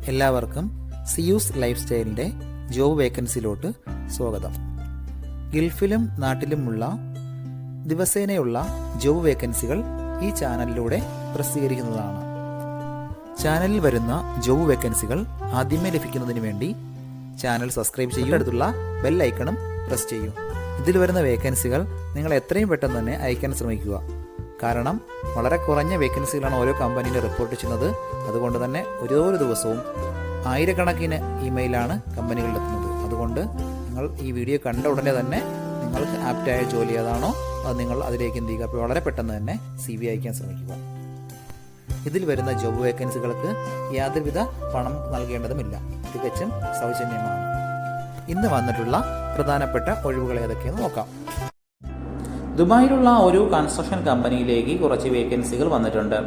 എല്ലാവർക്കും Zeus life സ്റ്റൈലിൻ്റെ job വേക്കൻസിയിലോട്ട് സ്വാഗതം. ഗൾഫിലും നാട്ടിലുമുള്ള ദിവസേനയുള്ള job വേക്കൻസികൾ ഈ ചാനലിലൂടെ പ്രസിദ്ധീകരിക്കുന്നതാണ്. ചാനലിൽ വരുന്ന ജോബ് വേക്കൻസികൾ ആദ്യമേ ലഭിക്കുന്നതിന് വേണ്ടി ചാനൽ സബ്സ്ക്രൈബ് ചെയ്യുക, അടുത്തുള്ള ബെൽ ഐക്കണും പ്രസ് ചെയ്യൂ. ഇതിൽ വരുന്ന വേക്കൻസികൾ നിങ്ങൾ എത്രയും പെട്ടെന്ന് തന്നെ അയക്കാൻ ശ്രമിക്കുക. കാരണം വളരെ കുറഞ്ഞ വേക്കൻസികളാണ് ഓരോ കമ്പനിയിൽ റിപ്പോർട്ട് ചെയ്യുന്നത്. അതുകൊണ്ട് തന്നെ ഓരോ ദിവസവും ആയിരക്കണക്കിന് ഇമെയിലാണ് കമ്പനികളിലെത്തുന്നത്. അതുകൊണ്ട് നിങ്ങൾ ഈ വീഡിയോ കണ്ട ഉടനെ തന്നെ നിങ്ങൾക്ക് ആപ്റ്റായ ജോലി ഏതാണോ അത് നിങ്ങൾ അതിലേക്ക് എന്ത് ചെയ്യുക. അപ്പോൾ വളരെ പെട്ടെന്ന് തന്നെ CV അയക്കാൻ ശ്രമിക്കുക. ഇതിൽ വരുന്ന ജോബ് വേക്കൻസികൾക്ക് യാതൊരുവിധ പണം നൽകേണ്ടതുമില്ല, തികച്ചും സൗജന്യമാണ്. ഇന്ന് വന്നിട്ടുള്ള പ്രധാനപ്പെട്ട ഒഴിവുകൾ ഏതൊക്കെയെന്ന് നോക്കാം. ദുബായിലുള്ള ഒരു കൺസ്ട്രക്ഷൻ കമ്പനിയിലേക്ക് കുറച്ച് വേക്കൻസികൾ വന്നിട്ടുണ്ട്.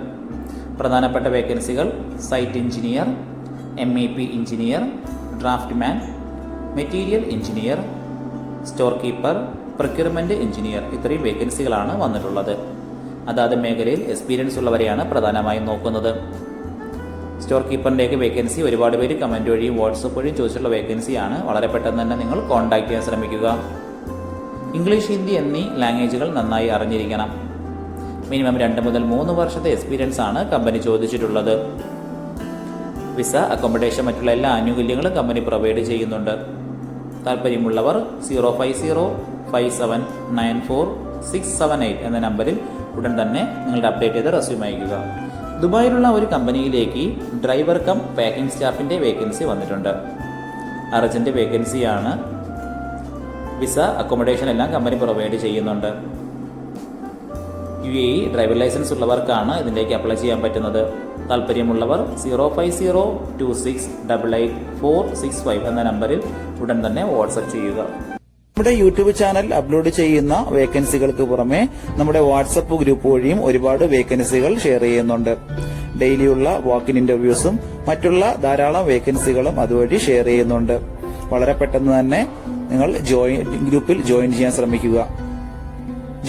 പ്രധാനപ്പെട്ട വേക്കൻസികൾ site engineer, MEP engineer, draftsman, material engineer, store keeper, procurement engineer. ഇത്രയും വേക്കൻസികളാണ് വന്നിട്ടുള്ളത്. അതാത് മേഖലയിൽ എക്സ്പീരിയൻസ് ഉള്ളവരെയാണ് പ്രധാനമായും നോക്കുന്നത്. സ്റ്റോർ കീപ്പറിൻ്റെയൊക്കെ വേക്കൻസി ഒരുപാട് പേര് കമൻറ്റ് വഴിയും വാട്സപ്പ് വഴിയും ചോദിച്ചിട്ടുള്ള വേക്കൻസിയാണ്. വളരെ പെട്ടെന്ന് തന്നെ നിങ്ങൾ കോൺടാക്ട് ചെയ്യാൻ ശ്രമിക്കുക. ഇംഗ്ലീഷ്, ഹിന്ദി എന്നീ ലാംഗ്വേജുകൾ നന്നായി അറിഞ്ഞിരിക്കണം. മിനിമം 2 മുതൽ 3 വർഷത്തെ എക്സ്പീരിയൻസ് ആണ് കമ്പനി ചോദിച്ചിട്ടുള്ളത്. വിസ, അക്കോമഡേഷൻ, മറ്റുള്ള എല്ലാ ആനുകൂല്യങ്ങളും കമ്പനി പ്രൊവൈഡ് ചെയ്യുന്നുണ്ട്. താല്പര്യമുള്ളവർ 05057946678 എന്ന നമ്പറിൽ ഉടൻ തന്നെ നിങ്ങളുടെ അപ്ഡേറ്റ് ചെയ്ത് റെസ്യൂം അയക്കുക. ദുബായിലുള്ള ഒരു കമ്പനിയിലേക്ക് ഡ്രൈവർ കം പാക്കിംഗ് സ്റ്റാഫിൻ്റെ വേക്കൻസി വന്നിട്ടുണ്ട്. അർജന്റ് വേക്കൻസിയാണ്. വിസ, അക്കോമഡേഷൻ എല്ലാം കമ്പനി പ്രൊവൈഡ് ചെയ്യുന്നുണ്ട്. UAE ഡ്രൈവർ ലൈസൻസ് ഉള്ളവർക്കാണ് ഇതിലേക്ക് അപ്ലൈ ചെയ്യാൻ പറ്റുന്നത്. താല്പര്യമുള്ളവർ 05026888465 എന്ന നമ്പറിൽ ഉടൻ തന്നെ വാട്സപ്പ് ചെയ്യുക. നമ്മുടെ യൂട്യൂബ് ചാനൽ അപ്ലോഡ് ചെയ്യുന്ന വേക്കൻസികൾക്ക് പുറമെ നമ്മുടെ വാട്സപ്പ് ഗ്രൂപ്പ് വഴിയും ഒരുപാട് വേക്കൻസികൾ ഷെയർ ചെയ്യുന്നുണ്ട്. ഡെയിലിയുള്ള വാക്കിൻ ഇന്റർവ്യൂസും മറ്റുള്ള ധാരാളം വേക്കൻസികളും അതുവഴി ഷെയർ ചെയ്യുന്നുണ്ട്. വളരെ പെട്ടെന്ന് തന്നെ നിങ്ങൾ ഗ്രൂപ്പിൽ ജോയിൻ ചെയ്യാൻ ശ്രമിക്കുക.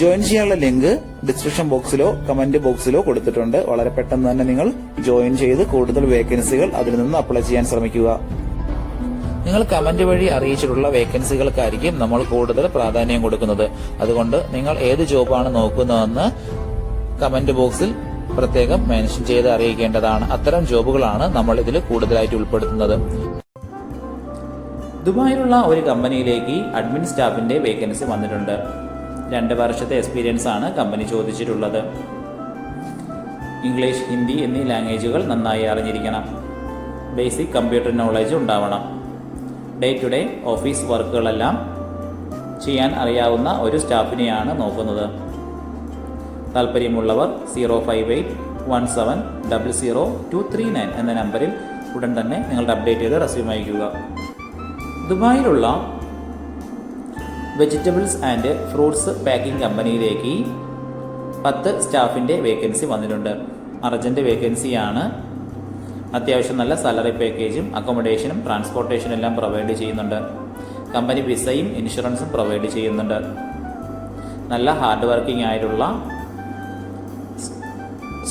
ജോയിൻ ചെയ്യാനുള്ള ലിങ്ക് ഡിസ്ക്രിപ്ഷൻ ബോക്സിലോ കമന്റ് ബോക്സിലോ കൊടുത്തിട്ടുണ്ട്. വളരെ പെട്ടെന്ന് തന്നെ നിങ്ങൾ ജോയിൻ ചെയ്ത് കൂടുതൽ വേക്കൻസികൾ അതിൽ നിന്ന് അപ്ലൈ ചെയ്യാൻ ശ്രമിക്കുക. നിങ്ങൾ കമന്റ് വഴി അറിയിച്ചിട്ടുള്ള വേക്കൻസികൾക്കായിരിക്കും നമ്മൾ കൂടുതൽ പ്രാധാന്യം കൊടുക്കുന്നത്. അതുകൊണ്ട് നിങ്ങൾ ഏത് ജോബാണ് നോക്കുന്നതെന്ന് കമന്റ് ബോക്സിൽ പ്രത്യേകം മെൻഷൻ ചെയ്ത് അറിയിക്കേണ്ടതാണ്. അത്തരം ജോബുകളാണ് നമ്മൾ ഇതിൽ കൂടുതലായിട്ട് ഉൾപ്പെടുത്തുന്നത്. ദുബായിലുള്ള ഒരു കമ്പനിയിലേക്ക് അഡ്മിൻ സ്റ്റാഫിന്റെ വേക്കൻസി വന്നിട്ടുണ്ട്. 2 വർഷത്തെ എക്സ്പീരിയൻസ് ആണ് കമ്പനി ചോദിച്ചിട്ടുള്ളത്. ഇംഗ്ലീഷ്, ഹിന്ദി എന്നീ ലാംഗ്വേജുകൾ നന്നായി അറിഞ്ഞിരിക്കണം. ബേസിക് കമ്പ്യൂട്ടർ നോളജ് ഉണ്ടാവണം. ഡേ ടു ഡേ ഓഫീസ് വർക്കുകളെല്ലാം ചെയ്യാൻ അറിയാവുന്ന ഒരു സ്റ്റാഫിനെയാണ് നോക്കുന്നത്. താല്പര്യമുള്ളവർ 05817000239 എന്ന നമ്പറിൽ ഉടൻ തന്നെ നിങ്ങളുടെ അപ്ഡേറ്റ് ചെയ്ത് റെസ്യൂം അയക്കുക. ദുബായിലുള്ള വെജിറ്റബിൾസ് ആൻഡ് ഫ്രൂട്ട്സ് പാക്കിംഗ് കമ്പനിയിലേക്ക് 10 സ്റ്റാഫിൻ്റെ വേക്കൻസി വന്നിട്ടുണ്ട്. അർജന്റ് വേക്കൻസിയാണ്. അത്യാവശ്യം നല്ല സാലറി പാക്കേജും അക്കോമഡേഷനും ട്രാൻസ്പോർട്ടേഷനും എല്ലാം പ്രൊവൈഡ് ചെയ്യുന്നുണ്ട്. കമ്പനി വിസയും ഇൻഷുറൻസും പ്രൊവൈഡ് ചെയ്യുന്നുണ്ട്. നല്ല ഹാർഡ് വർക്കിംഗ് ആയിട്ടുള്ള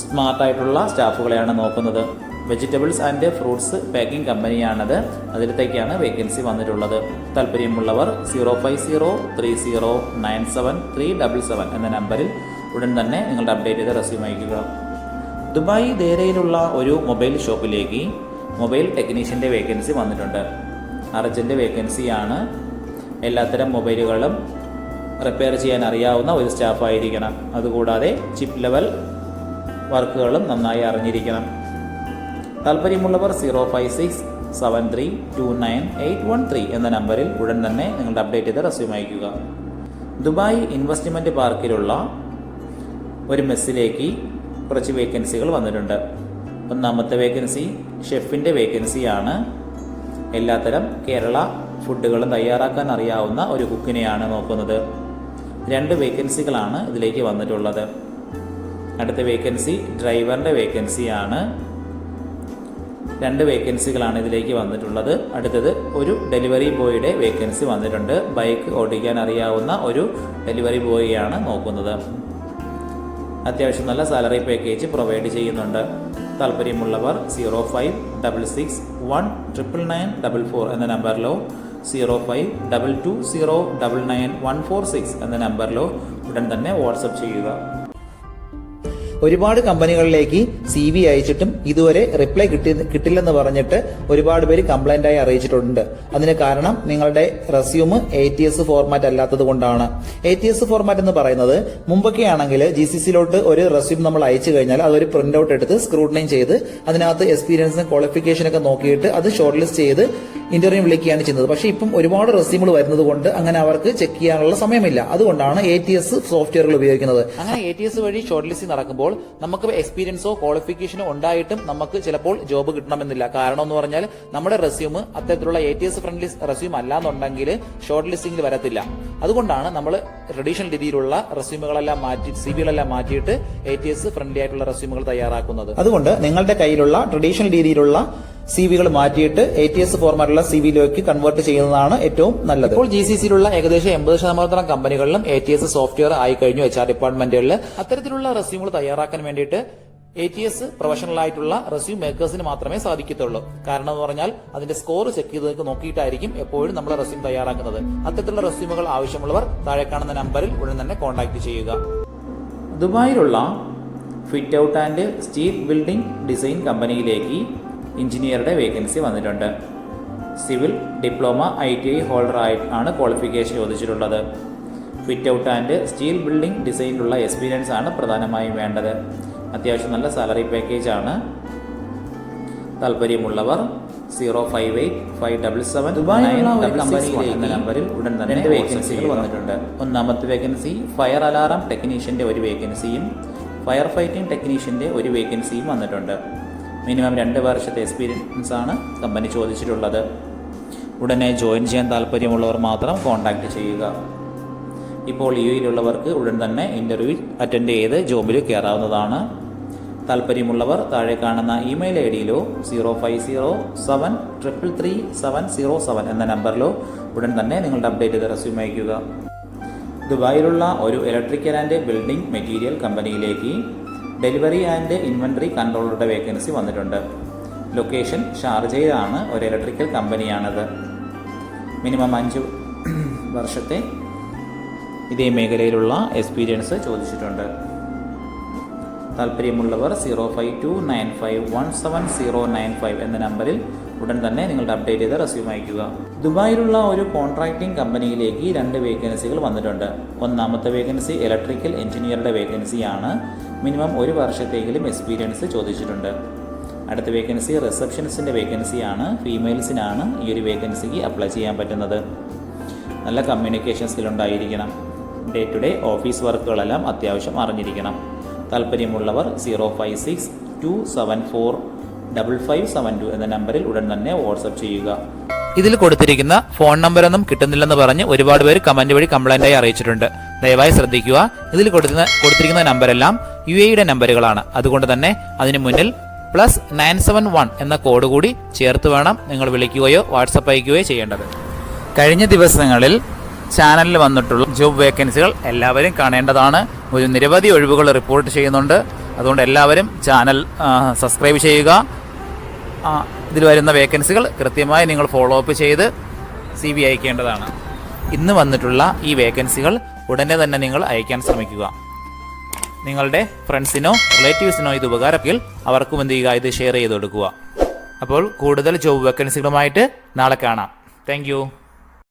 സ്മാർട്ടായിട്ടുള്ള സ്റ്റാഫുകളെയാണ് നോക്കുന്നത്. വെജിറ്റബിൾസ് ആൻഡ് ഫ്രൂട്ട്സ് പാക്കിംഗ് കമ്പനിയാണത്. അതിലത്തേക്കാണ് വേക്കൻസി വന്നിട്ടുള്ളത്. താല്പര്യമുള്ളവർ 050309737 എന്ന നമ്പറിൽ ഉടൻ തന്നെ നിങ്ങളുടെ അപ്ഡേറ്റ് ചെയ്ത് റെസ്യൂം അയക്കുക. ദുബായ് ദേരയിലുള്ള ഒരു മൊബൈൽ ഷോപ്പിലേക്ക് മൊബൈൽ ടെക്നീഷ്യൻ്റെ വേക്കൻസി വന്നിട്ടുണ്ട്. അർജന്റ് വേക്കൻസിയാണ്. എല്ലാത്തരം മൊബൈലുകളും റിപ്പയർ ചെയ്യാൻ അറിയാവുന്ന ഒരു സ്റ്റാഫ് ആയിരിക്കണം. അതുകൂടാതെ ചിപ്പ് ലെവൽ വർക്കുകളും നന്നായി അറിഞ്ഞിരിക്കണം. താല്പര്യമുള്ളവർ 05673298813 എന്ന നമ്പറിൽ ഉടൻ തന്നെ നിങ്ങളുടെ അപ്ഡേറ്റ് ചെയ്ത് റെസ്യൂം അയക്കുക. ദുബായ് ഇൻവെസ്റ്റ്മെന്റ് പാർക്കിലുള്ള ഒരു മെസ്സിലേക്ക് കുറച്ച് വേക്കൻസികൾ വന്നിട്ടുണ്ട്. 1ാമത്തെ വേക്കൻസി ഷെഫിൻ്റെ വേക്കൻസിയാണ്. എല്ലാത്തരം കേരള ഫുഡുകളും തയ്യാറാക്കാൻ അറിയാവുന്ന ഒരു കുക്കിനെയാണ് നോക്കുന്നത്. 2 വേക്കൻസികളാണ് ഇതിലേക്ക് വന്നിട്ടുള്ളത്. അടുത്ത വേക്കൻസി ഡ്രൈവറിൻ്റെ വേക്കൻസിയാണ്. 2 വേക്കൻസികളാണ് ഇതിലേക്ക് വന്നിട്ടുള്ളത്. അടുത്തത് ഒരു ഡെലിവറി ബോയുടെ വേക്കൻസി വന്നിട്ടുണ്ട്. ബൈക്ക് ഓടിക്കാൻ അറിയാവുന്ന ഒരു ഡെലിവറി ബോയിയാണ് നോക്കുന്നത്. അത്യാവശ്യം നല്ല സാലറി പാക്കേജ് പ്രൊവൈഡ് ചെയ്യുന്നുണ്ട്. താല്പര്യമുള്ളവർ 0566199944 എന്ന നമ്പറിലോ 0522099146 എന്ന നമ്പറിലോ ഉടൻ തന്നെ വാട്സപ്പ് ചെയ്യുക. ഒരുപാട് കമ്പനികളിലേക്ക് CV അയച്ചിട്ടും ഇതുവരെ റിപ്ലൈ കിട്ടില്ലെന്ന് പറഞ്ഞിട്ട് ഒരുപാട് പേര് കംപ്ലൈന്റ് ആയി അറിയിച്ചിട്ടുണ്ട്. അതിന് കാരണം നിങ്ങളുടെ റെസ്യൂം ATS ഫോർമാറ്റ് അല്ലാത്തത് കൊണ്ടാണ്. ATS ഫോർമാറ്റ് എന്ന് പറയുന്നത് മുമ്പൊക്കെ ആണെങ്കിൽ GCCയിലോട്ട് ഒരു റെസ്യൂം നമ്മൾ അയച്ചു കഴിഞ്ഞാൽ അതൊരു പ്രിന്റ് ഔട്ട് എടുത്ത് സ്ക്രൂട്ടനൈൻ ചെയ്ത് അതിനകത്ത് എക്സ്പീരിയൻസും ക്വാളിഫിക്കേഷൻ ഒക്കെ നോക്കിയിട്ട് അത് ഷോർട്ട് ലിസ്റ്റ് ചെയ്ത് ഇന്റർവ്യൂ വിളിക്കുകയാണ് ചെയ്യുന്നത്. പക്ഷേ ഇപ്പം ഒരുപാട് റെസ്യൂമുകൾ വരുന്നത് കൊണ്ട് അങ്ങനെ അവർക്ക് ചെക്ക് ചെയ്യാനുള്ള സമയമില്ല. അതുകൊണ്ടാണ് ATS സോഫ്റ്റ്വെയറുകൾ ഉപയോഗിക്കുന്നത്. അങ്ങനെ ATS വഴി ഷോർട്ട് ലിസ്റ്റ് നടക്കുമ്പോൾ നമുക്ക് എക്സ്പീരിയൻസോ ക്വാളിഫിക്കേഷനോ ഉണ്ടായിട്ടും നമുക്ക് ചിലപ്പോൾ ജോബ് കിട്ടണമെന്നില്ല. കാരണം എന്ന് പറഞ്ഞാൽ നമ്മുടെ റെസ്യൂം അത്തരത്തിലുള്ള ATS ഫ്രണ്ട്ലി റെസ്യൂം അല്ലാന്നുണ്ടെങ്കിൽ ഷോർട്ട് ലിസ്റ്റിംഗിൽ വരത്തില്ല. അതുകൊണ്ടാണ് നമ്മൾ ട്രഡീഷണൽ രീതിയിലുള്ള റെസ്യൂമുകളെല്ലാം മാറ്റി CVകളെല്ലാം മാറ്റിയിട്ട് ATS ഫ്രണ്ട്ലി ആയിട്ടുള്ള റെസ്യൂമുകൾ തയ്യാറാക്കുന്നത്. അതുകൊണ്ട് നിങ്ങളുടെ കയ്യിലുള്ള ട്രഡീഷണൽ രീതിയിലുള്ള CVകൾ മാറ്റിയിട്ട് ATS ഫോർമാറ്റുള്ള CVയിലേക്ക് കൺവേർട്ട് ചെയ്യുന്നതാണ് ഏറ്റവും നല്ലത്. ഇപ്പോൾ GCCയിലുള്ള ഏകദേശം 80% കമ്പനികളിലും ATS സോഫ്റ്റ്വെയർ ആയി കഴിഞ്ഞു. HR ഡിപ്പാർട്ട്മെന്റുകളിൽ അത്തരത്തിലുള്ള റെസ്യൂമുകൾ തയ്യാറാക്കാൻ വേണ്ടിയിട്ട് ATS പ്രൊഫഷണൽ ആയിട്ടുള്ള റെസ്യൂം മേക്കേഴ്സിന് മാത്രമേ സാധിക്കത്തുള്ളൂ. കാരണം എന്ന് പറഞ്ഞാൽ അതിന്റെ സ്കോർ ചെക്ക് ചെയ്ത് നോക്കിയിട്ടായിരിക്കും എപ്പോഴും നമ്മൾ റെസ്യൂം തയ്യാറാക്കുന്നത്. അത്തരത്തിലുള്ള റെസ്യൂമുകൾ ആവശ്യമുള്ളവർ താഴെ കാണുന്ന നമ്പറിൽ ഉടൻ തന്നെ കോൺടാക്ട് ചെയ്യുക. ദുബായിലുള്ള fit out and steel building design കമ്പനിയിലേക്ക് എഞ്ചിനീയറുടെ വേക്കൻസി വന്നിട്ടുണ്ട്. സിവിൽ ഡിപ്ലോമ ITI ഹോൾഡർ ആണ് ക്വാളിഫിക്കേഷൻ ചോദിച്ചിട്ടുള്ളത്. Fit out and steel building ഡിസൈനിലുള്ള എക്സ്പീരിയൻസ് ആണ് പ്രധാനമായും വേണ്ടത്. അത്യാവശ്യം നല്ല സാലറി പാക്കേജ് ആണ്. താല്പര്യമുള്ളവർ 058577 എന്ന നമ്പറിൽ ഉടൻ തന്നെ വേക്കൻസികൾ വന്നിട്ടുണ്ട്. ഒന്നാമത്തെ വേക്കൻസി ഫയർ അലാറം ടെക്നീഷ്യന്റെ ഒരു വേക്കൻസിയും ഫയർ ഫൈറ്റിംഗ് ടെക്നീഷ്യന്റെ ഒരു വേക്കൻസിയും വന്നിട്ടുണ്ട്. മിനിമം 2 വർഷത്തെ എക്സ്പീരിയൻസ് ആണ് കമ്പനി ചോദിച്ചിട്ടുള്ളത്. ഉടനെ ജോയിൻ ചെയ്യാൻ താല്പര്യമുള്ളവർ മാത്രം കോൺടാക്ട് ചെയ്യുക. ഇപ്പോൾ UAEയിലുള്ളവർക്ക് ഉടൻ തന്നെ ഇന്റർവ്യൂ അറ്റൻഡ് ചെയ്ത് ജോബിൽ കയറാവുന്നതാണ്. താല്പര്യമുള്ളവർ താഴെ കാണുന്ന ഇമെയിൽ IDയിലോ 0507333707 എന്ന നമ്പറിലോ ഉടൻ തന്നെ നിങ്ങളുടെ അപ്ഡേറ്റ് ചെയ്ത റെസ്യൂം അയയ്ക്കുക. ദുബായിലുള്ള ഒരു ഇലക്ട്രിക്കൽ ആൻഡ് ബിൽഡിംഗ് മെറ്റീരിയൽ കമ്പനിയിലേക്ക് ഡെലിവറി ആൻഡ് ഇൻവെന്ററി കൺട്രോളറുടെ വേക്കൻസി വന്നിട്ടുണ്ട്. ലൊക്കേഷൻ ഷാർജയിലാണ്. ഒരു ഇലക്ട്രിക്കൽ കമ്പനിയാണത്. മിനിമം 5 വർഷത്തെ ഇതേ മേഖലയിലുള്ള എക്സ്പീരിയൻസ് ചോദിച്ചിട്ടുണ്ട്. താല്പര്യമുള്ളവർ 0529517095 എന്ന നമ്പറിൽ ഉടൻ തന്നെ നിങ്ങളുടെ അപ്ഡേറ്റ് ചെയ്ത റെസ്യൂം അയയ്ക്കുക. ദുബായിലുള്ള ഒരു കോൺട്രാക്ടിംഗ് കമ്പനിയിലേക്ക് 2 വേക്കൻസികൾ വന്നിട്ടുണ്ട്. ഒന്നാമത്തെ വേക്കൻസി ഇലക്ട്രിക്കൽ എഞ്ചിനീയറുടെ വേക്കൻസിയാണ്. മിനിമം 1 വർഷത്തെങ്കിലും എക്സ്പീരിയൻസ് ചോദിച്ചിട്ടുണ്ട്. അടുത്ത വേക്കൻസി റിസപ്ഷനിസ്റ്റിൻ്റെ വേക്കൻസിയാണ്. ഫീമെയിൽസിനാണ് ഈ ഒരു വേക്കൻസിക്ക് അപ്ലൈ ചെയ്യാൻ പറ്റുന്നത്. നല്ല കമ്മ്യൂണിക്കേഷൻ സ്കിൽ ഉണ്ടായിരിക്കണം. ഡേ ടു ഡേ ഓഫീസ് വർക്കുകളെല്ലാം അത്യാവശ്യം അറിഞ്ഞിരിക്കണം. താല്പര്യമുള്ളവർ 0562745572 എന്ന നമ്പറിൽ ഉടൻ തന്നെ വാട്സപ്പ് ചെയ്യുക. ഇതിൽ കൊടുത്തിരിക്കുന്ന ഫോൺ നമ്പറൊന്നും കിട്ടുന്നില്ലെന്ന് പറഞ്ഞ് ഒരുപാട് പേര് കമന്റ് വഴി കംപ്ലൈന്റായി അറിയിച്ചിട്ടുണ്ട്. ദയവായി ശ്രദ്ധിക്കുക. ഇതിൽ കൊടുത്തിരിക്കുന്ന നമ്പരെല്ലാം UAEയുടെ നമ്പറുകളാണ്. അതുകൊണ്ട് തന്നെ അതിന് മുന്നിൽ +971 എന്ന കോഡ് കൂടി ചേർത്ത് വേണം നിങ്ങൾ വിളിക്കുകയോ വാട്സപ്പ് അയക്കുകയോ ചെയ്യേണ്ടത്. കഴിഞ്ഞ ദിവസങ്ങളിൽ ചാനലിൽ വന്നിട്ടുള്ള ജോബ് വേക്കൻസികൾ എല്ലാവരും കാണേണ്ടതാണ്. ഒരു നിരവധി ഒഴിവുകൾ റിപ്പോർട്ട് ചെയ്യുന്നുണ്ട്. അതുകൊണ്ട് എല്ലാവരും ചാനൽ സബ്സ്ക്രൈബ് ചെയ്യുക. ഇതിൽ വരുന്ന വേക്കൻസികൾ കൃത്യമായി നിങ്ങൾ ഫോളോ അപ്പ് ചെയ്ത് CV അയക്കേണ്ടതാണ്. ഇന്ന് വന്നിട്ടുള്ള ഈ വേക്കൻസികൾ ഉടനെ തന്നെ നിങ്ങൾ അയക്കാൻ ശ്രമിക്കുക. നിങ്ങളുടെ ഫ്രണ്ട്സിനോ റിലേറ്റീവ്സിനോ ഇത് ഉപകാരമെങ്കിൽ അവർക്കും എന്ത് ചെയ്യുക, ഇത് ഷെയർ ചെയ്ത് കൊടുക്കുക. അപ്പോൾ കൂടുതൽ ജോബ് വേക്കൻസികളുമായിട്ട് നാളെ കാണാം. താങ്ക്